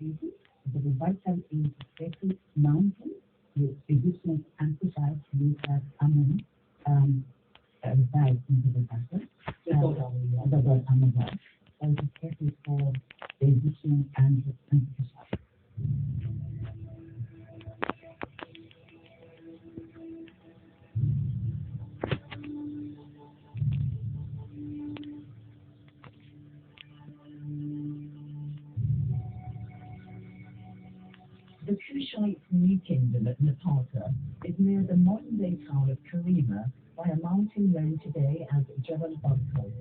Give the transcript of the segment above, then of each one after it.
City, the vital is Ketu Mountain, with Egyptians emphasize with Amun, um, resides in the castle. The god Amazon. And the Ketu for the Egyptians and emphasize. The Kushite New Kingdom at Napata is near the modern-day town of Karima by a mountain known today as Jebel Barkal.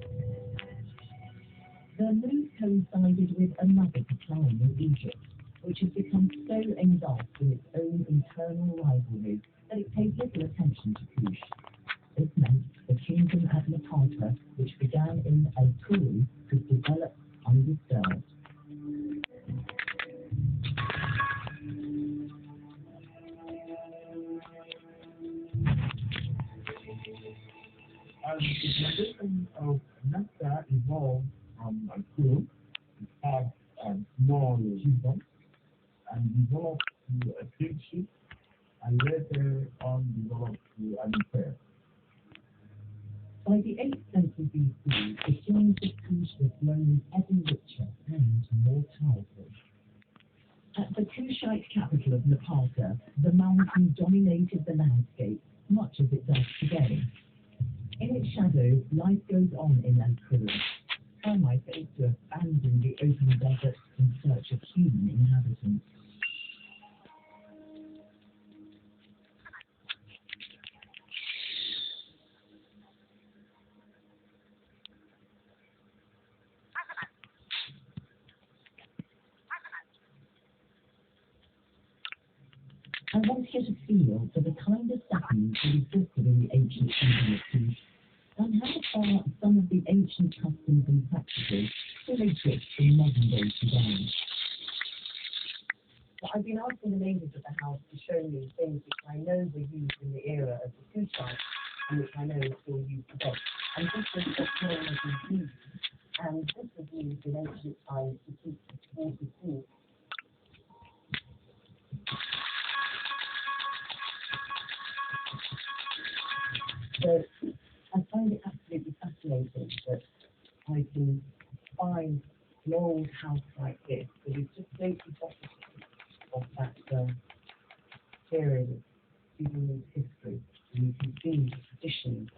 Their move coincided with another decline in Egypt, which has become so engulfed in its own internal rivalry that it paid little attention to Kush. This meant the kingdom at Napata, which began in Al-Kuru, could develop undisturbed. As the tradition of Nasta evolved from Al-Qur, it had small chiefdoms and developed to a kingship and later on developed to an empire. By the 8th century BC, the kingdom of Kush was grown ever richer and more powerful. At the Kushite capital of Napata, the mountain dominated the landscape, much as it does today. In its shadow, life goes on in Al-Qura. How am I supposed to abandon the open desert in search of human inhabitants? I want to get a feel for the kind of settlements that existed in the ancient kingdom of Kush, and how far some of the ancient customs and practices still exist in modern day Sudan. Well, I've been asking the ladies of the house to show me things which I know were used in the era of the Kushite and which I know are still used today. And this was what Flora was used, and this was used in ancient times to keep water cool. So I find it absolutely fascinating that I can find an old house like this that is just so evocative of that period of Sudanese history. And you can see the traditions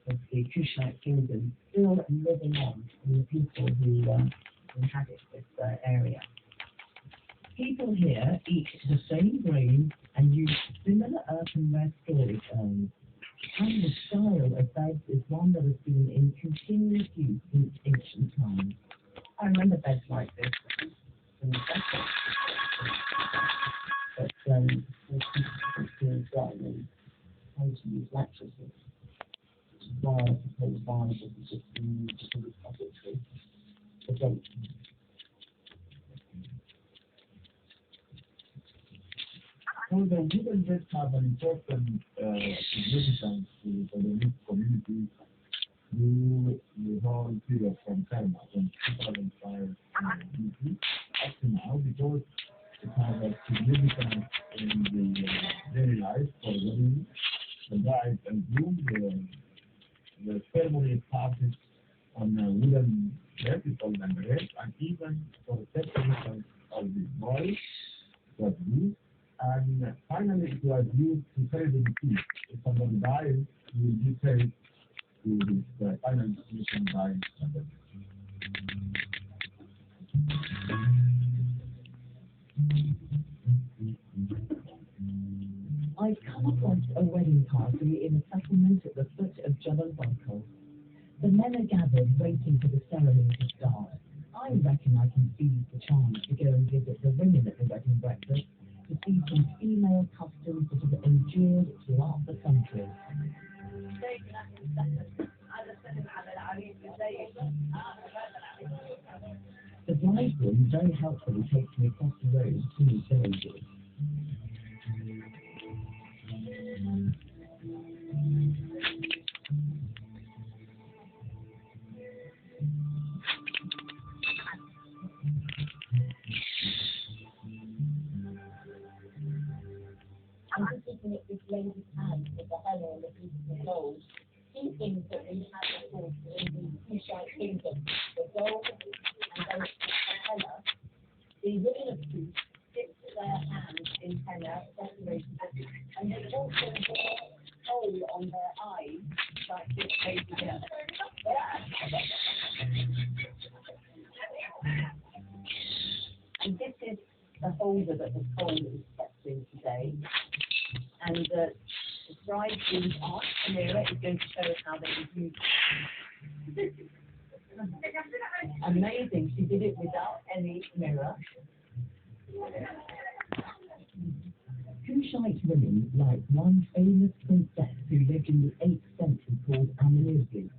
of the Kushite kingdom still living on in the people who inhabit this area. People here eat the same grain and use similar earthenware storage urns. And the style of beds is one that has been in continuous use since ancient times. I remember beds like this in the second, but people and trying to use mattresses, which is why I suppose why this is just been used as a puppetry against them. So the wooden beds have an important significance for the Greek community through the whole period from Karma, from 2005 BC up to now, because it has a significance in the daily life for the women, the bride and groom. The ceremony passes on a wooden bed, it's called an bed, and even for the separation of the boy, it was used. And finally, it was used to carry the deceased. If someone dies, he will be carried to his final destination by somebody. I've come across a wedding party in a settlement at the foot of Jebel Barkal. The men are gathered waiting for the ceremony to start. I reckon I can seize the chance to go and visit the women at the wedding breakfast to see some female customs that have endured throughout the centuries. The bridegroom very helpfully takes me across the road to the villages. looking at this lady's hand with the henna and the beautiful gold, he thinks that we have, of course, in the Kushite kingdom, the gold and then the henna. The women of Kush dipped their hands in henna, separated it, and they also wore hole on their eyes, like this lady here. And this is the holder that the scroll is kept in today. And the bridegroom's aunt, Amira, is going to show us how they would use it. Amazing, she did it without any mirror. Kushite women, like one famous princess who lived in the 8th century called Amenuzi,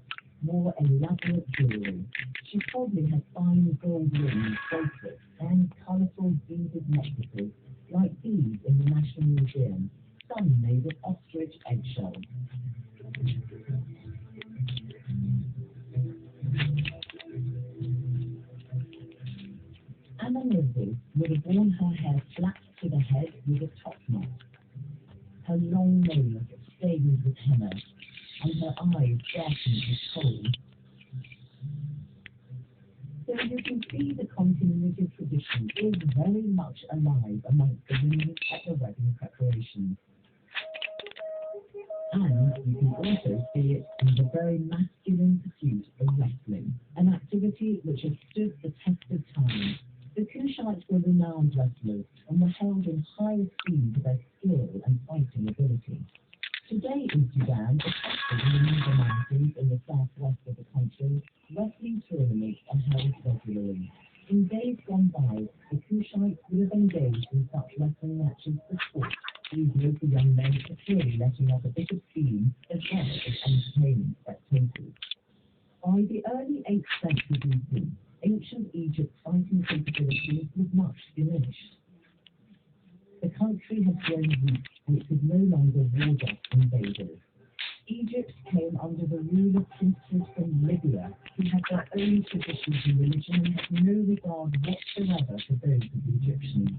wore elaborate jewelry. She probably had fine gold rings, bracelets, and colourful beaded necklaces like these in the National Museum, some made of ostrich eggshells. Amenuzi would have worn her hair flat to the head with a top knot, her long nose stained with henna, and her eyes darkened with coal. So you can see the continuity of tradition is very much alive amongst the women at the wedding preparations. And you can also see it in the very masculine pursuit of wrestling, an activity which has stood the test of time. The Kushites were renowned wrestlers and were held in high esteem for their skill and fighting ability. Today in Sudan, especially in the Niger Mountains in the southwest of the country, wrestling tournaments are held regularly. In days gone by, the Kushites would have engaged in such wrestling matches for sport. These local young men are clearly letting off a bit of steam as well as entertaining spectators. By the early 8th century BC, ancient Egypt's fighting capabilities was much diminished. The country had grown weak and it could no longer ward off invaders. Egypt came under the rule of princes from Libya who had their own traditions and religion and had no regard whatsoever for those of the Egyptians.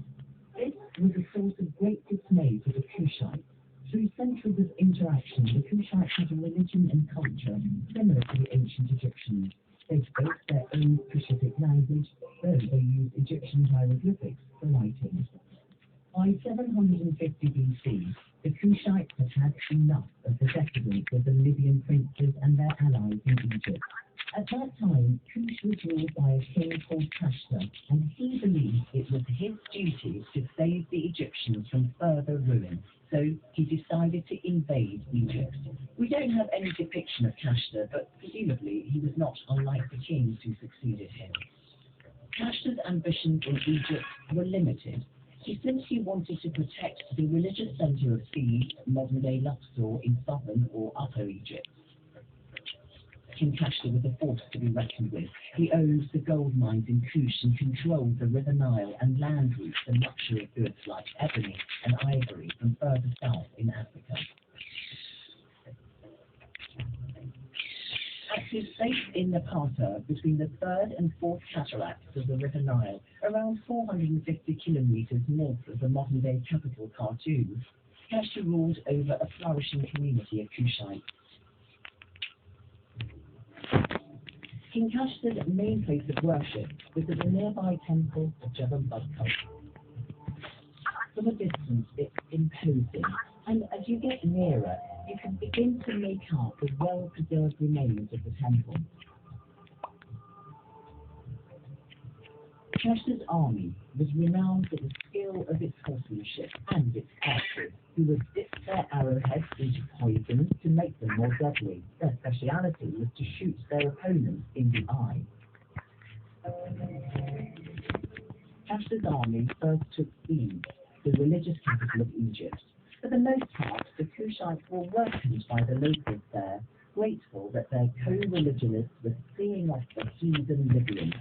This was a source of great dismay to the Kushites. Through centuries of interaction, the Kushites had a religion and culture similar to the ancient Egyptians. They spoke their own Cushitic language, though they used Egyptian hieroglyphics for writing. By 750 BC, the Kushites had had enough of the decadence of the Libyan princes and their allies in Egypt. At that time, Kush was ruled by a king called Kashta, and he believed it was his duty to save the Egyptians from further ruin, so he decided to invade Egypt. We don't have any depiction of Kashta, but presumably he was not unlike the kings who succeeded him. Kashta's ambitions in Egypt were limited. He simply wanted to protect the religious center of Thebes, modern-day Luxor, in southern or upper Egypt. King Kashta was a force to be reckoned with. He owned the gold mines in Kush and controlled the River Nile and land routes and luxury goods like ebony and ivory from further south in Africa. At his base in Napata, between the third and fourth cataracts of the River Nile, around 450 kilometers north of the modern-day capital Khartoum, Kashta ruled over a flourishing community of Kushites. King Kashta's main place of worship was at the nearby temple of Jebel Badkal. From a distance, it's imposing, and as you get nearer, you can begin to make out the well-preserved remains of the temple. Kashta's army was renowned for the skill of its horsemanship and its archers, who would dip their arrowheads into poison to make them more deadly. Their speciality was to shoot their opponents in the eye. Kashta's army first took Thebes, the religious capital of Egypt. For the most part, the Kushites were welcomed by the locals there, grateful that their co-religionists were seeing off the heathen Libyans.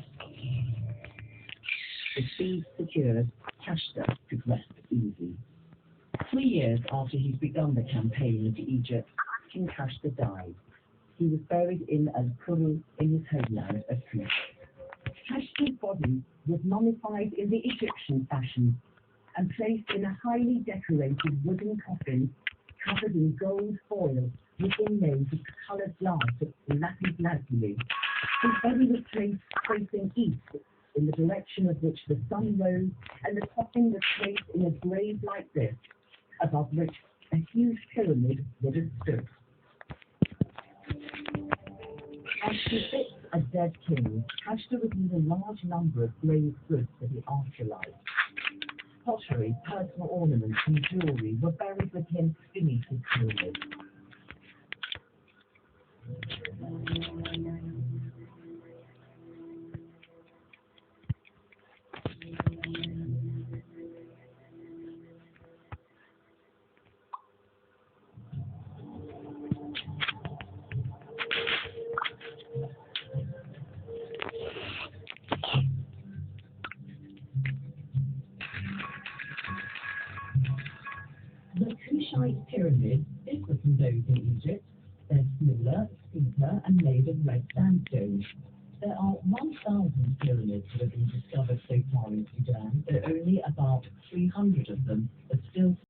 With Thebes secured, Kashta could rest easy. 3 years after he'd begun the campaign into Egypt, King Kashta died. He was buried in Al-Kuru in his homeland of Kush. Kashta's body was mummified in the Egyptian fashion, and placed in a highly decorated wooden coffin covered in gold foil with inlays of coloured glass of lapis lazuli. His body was placed facing east, in the direction of which the sun rose, and the coffin was placed in a grave like this, above which a huge pyramid would have stood. As befits a dead king, Kashta reviewed a large number of grave goods for the afterlife. Pottery, personal ornaments, and jewellery were buried with him beneath his pyramid. The Kushite pyramids differ from those in Egypt. They're smaller, steeper, and made of red sandstone. There are 1,000 pyramids that have been discovered so far in Sudan, but only about 300 of them